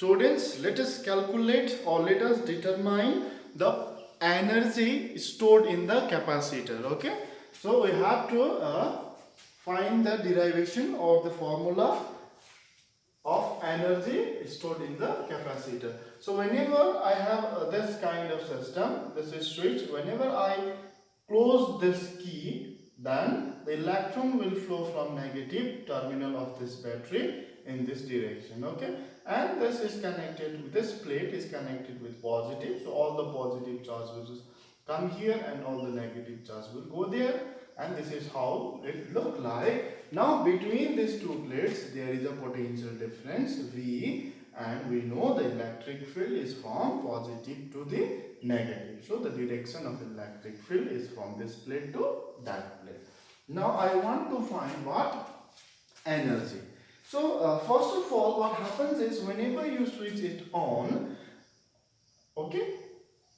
Students, let us calculate or let us determine the energy stored in the capacitor. Okay, so we have to find the derivation or the formula of energy stored in the capacitor. So whenever I have this kind of system, this is switch, whenever I close this key, then the electron will flow from negative terminal of this battery in this direction. Okay, and this is connected with this plate is connected with positive, so all the positive charge will come here and all the negative charge will go there, and this is how it look like. Now between these two plates there is a potential difference V, and we know the electric field is from positive to the negative. So the direction of the electric field is from this plate to that plate. Now I want to find what? Energy. So first of all, what happens is whenever you switch it on, okay,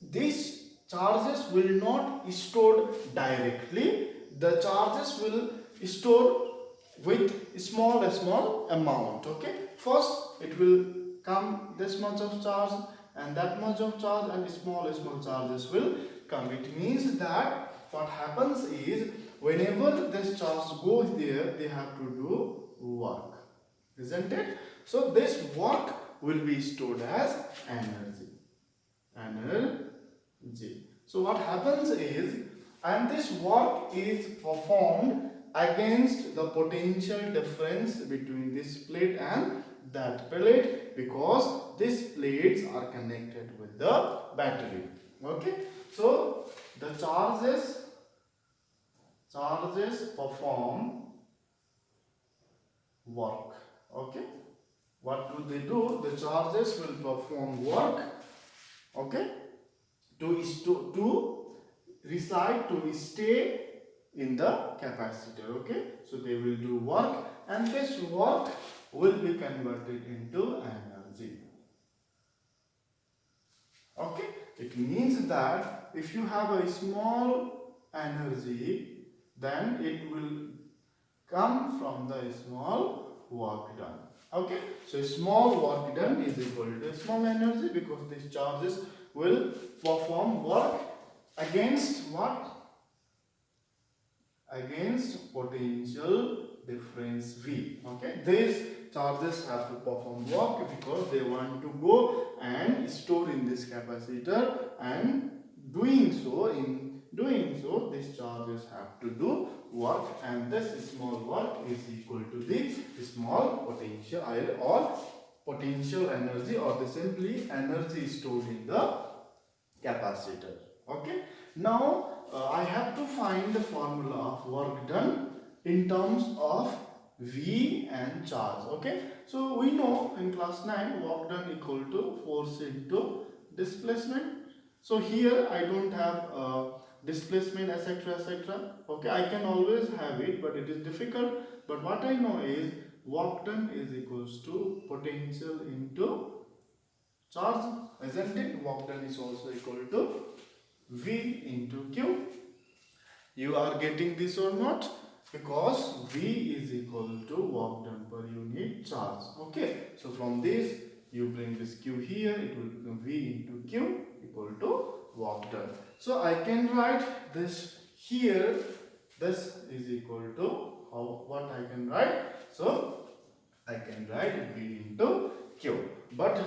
these charges will not stored directly. The charges will store with small amount. Okay, first it will come this much of charge and that much of charge, and small charges will come. It means that what happens is whenever this charge goes there, they have to do work, isn't it? So this work will be stored as energy. So what happens is, and this work is performed against the potential difference between this plate and that plate, because these plates are connected with the battery. Okay, so the charges perform work. Okay, what do they do? The charges will perform work, okay, to reside, to stay in the capacitor. Okay, so they will do work, and this work will be converted into energy. Okay, it means that if you have a small energy, then it will come from the small work done. Okay, so small work done is equal to small energy, because these charges will perform work against what? Against potential difference V. Okay, these charges have to perform work because they want to go and store in this capacitor, and in doing so these charges have to do work, and this small work is equal to the small potential or potential energy, or the simply energy stored in the capacitor. Okay, now I have to find the formula of work done in terms of V and charge. Okay, so we know in class 9 work done equal to force into displacement. So here I don't have displacement, etc., etc. Okay, I can always have it, but it is difficult. But what I know is work done is equals to potential into charge, isn't it? Work done is also equal to V into Q. You are getting this or not? Because V is equal to work done per unit charge. Okay, so from this you bring this Q here, it will become V into Q equal to work done. So I can write this here. This is equal to what I can write? So I can write V into Q. But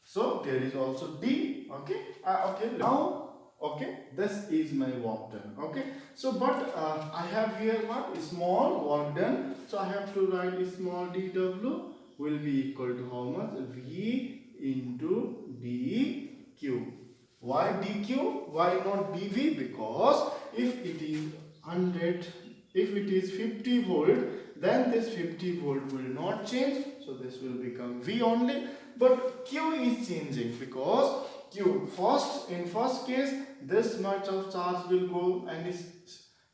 so there is also D. Okay, okay, now okay, this is my work done. Okay, so but I have here what? Small work done, so I have to write small dw will be equal to how much? V into dq. Why dq? Why not dv? Because if it is 100, if it is 50 volt, then this 50 volt will not change, so this will become V only. But Q is changing, because Q in first case this much of charge will go and is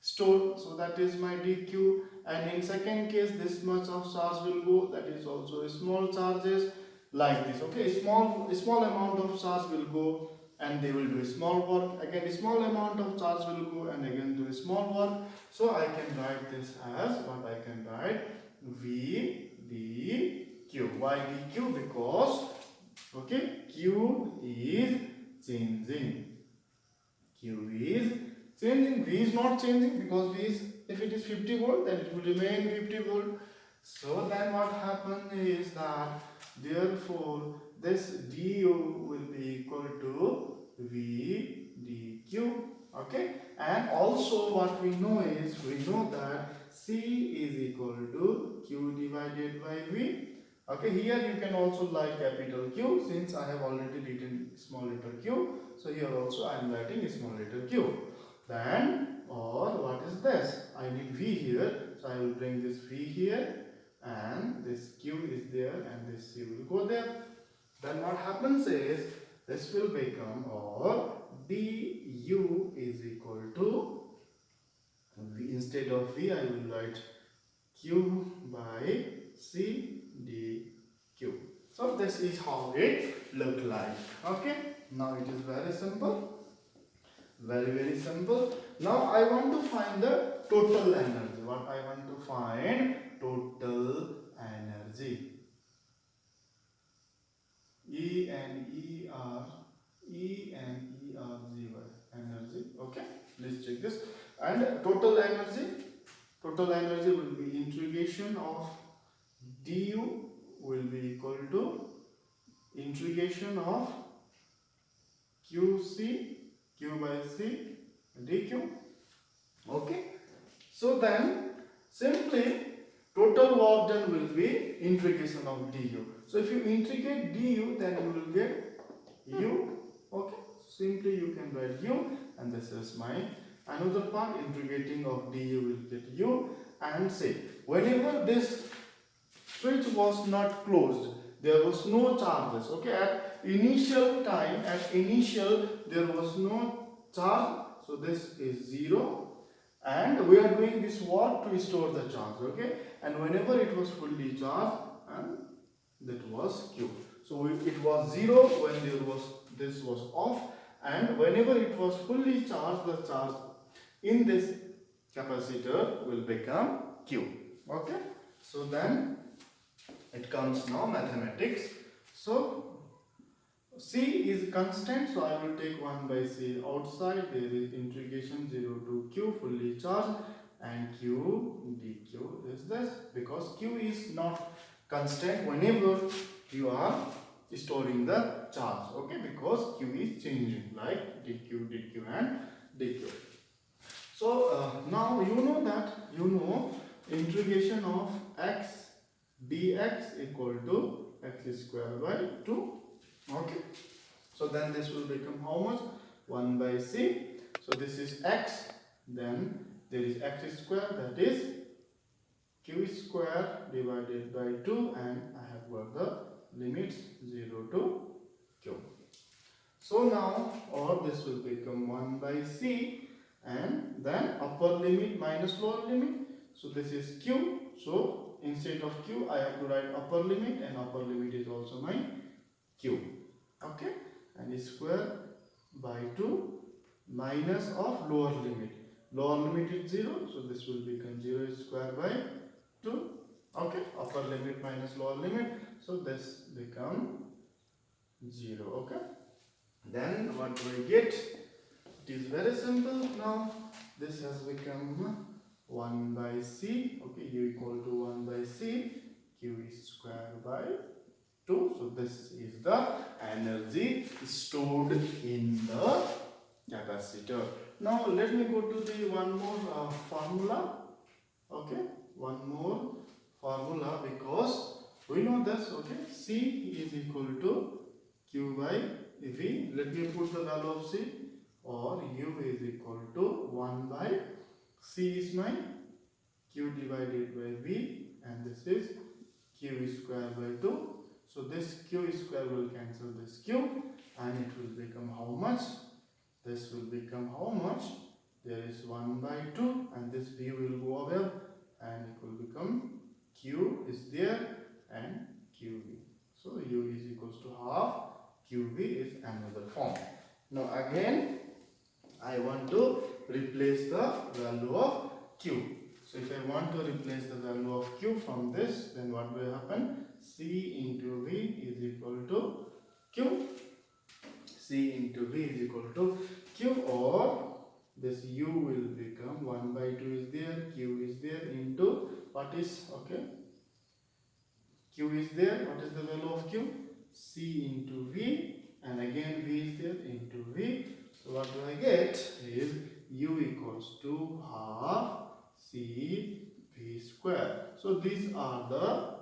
stored, so that is my dq, and in second case this much of charge will go, that is also small charges, like this. Okay, small amount of charge will go and they will do small work, again small amount of charge will go and again do small work. So I can write this as what? I can write V dq. Why dq? Because okay, q is changing. Q is changing. V is not changing because V is, if it is 50 volt, then it will remain 50 volt. So then what happens is that therefore this du will be equal to V dq. Okay, and also what we know is, we know that C is equal to Q divided by V. Okay, here you can also write capital Q, since I have already written small letter q. So here also I am writing small letter q. Then, or what is this? I need V here, so I will bring this V here, and this q is there, and this c will go there. Then what happens is, this will become, or du is equal to V, instead of V I will write q by c dq. So this is how it look like. Okay, now it is very simple, very simple. Now I want to find the total energy. What I want to find? Total energy. E and E R G Y, energy. Okay, let's check this. And total energy will be integration of du will be equal to integration of QC, Q by C dq. Okay, so then simply total work done will be integration of du. So if you integrate du, then you will get u. Okay, simply you can write u, and this is my another part. Integrating of du will get u. And say whenever this switch was not closed, there was no charges. Okay, at initial time, there was no charge, so this is 0, and we are doing this work to store the charge. Okay, and whenever it was fully charged, and that was q. So it was 0 when this was off, and whenever it was fully charged, the charge in this capacitor will become q. Okay, so then it comes now mathematics. So C is constant, so I will take 1 by C outside. There is integration 0 to Q fully charged, and Q dQ is this, because Q is not constant whenever you are storing the charge. Okay, because Q is changing, like dQ and dQ. So now you know that integration of x dx equal to x square by 2. Okay, so then this will become how much? 1 by c. So this is x, then there is x square, that is q square divided by 2, and I have got the limits 0 to q. So now, or this will become 1 by c, and then upper limit minus lower limit. So this is q. So instead of q, I have to write upper limit, and upper limit is also my q. Okay, and square by 2 minus of lower limit. Lower limit is 0, so this will become 0 square by 2. Okay, upper limit minus lower limit, so this become 0. Okay, then what do we get? It is very simple now. This has become 1 by c. Okay, u equal to 1 by c, q is square by 2. So this is the energy stored in the capacitor. Now let me go to the one more formula. Okay, one more formula, because we know this. Okay, C is equal to Q by V. Let me put the value of C, or U is equal to 1 by C is my Q divided by V, and this is Q square by 2. So this Q square will cancel this Q, and it will become how much? This will become how much? There is 1 by 2, and this V will go away, and it will become Q is there, and QV. So U is equals to half, QV is another form. Now again, I want to replace the value of Q. So if I want to replace the value of Q from this, then what will happen? C this u will become 1 by 2 is there, q is there into what is, okay, q is there, what is the value of q? C into v, and again v is there into v. So what do I get is u equals to half c v square. So these are the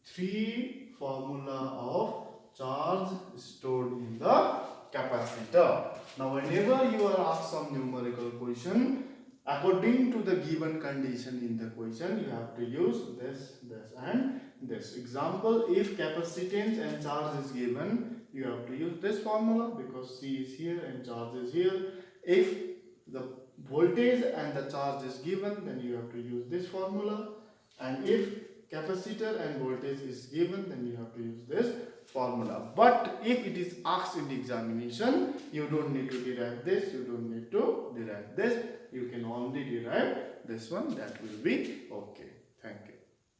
three formula of charge stored in the capacitor. Now whenever you are asked some numerical question, according to the given condition in the question, you have to use this, and this. Example, if capacitance and charge is given, you have to use this formula because C is here and charge is here. If the voltage and the charge is given, then you have to use this formula. And if capacitor and voltage is given, then you have to use this formula. But if it is asked in the examination, you don't need to derive this, you don't need to derive this, you can only derive this one. That will be okay. Thank you.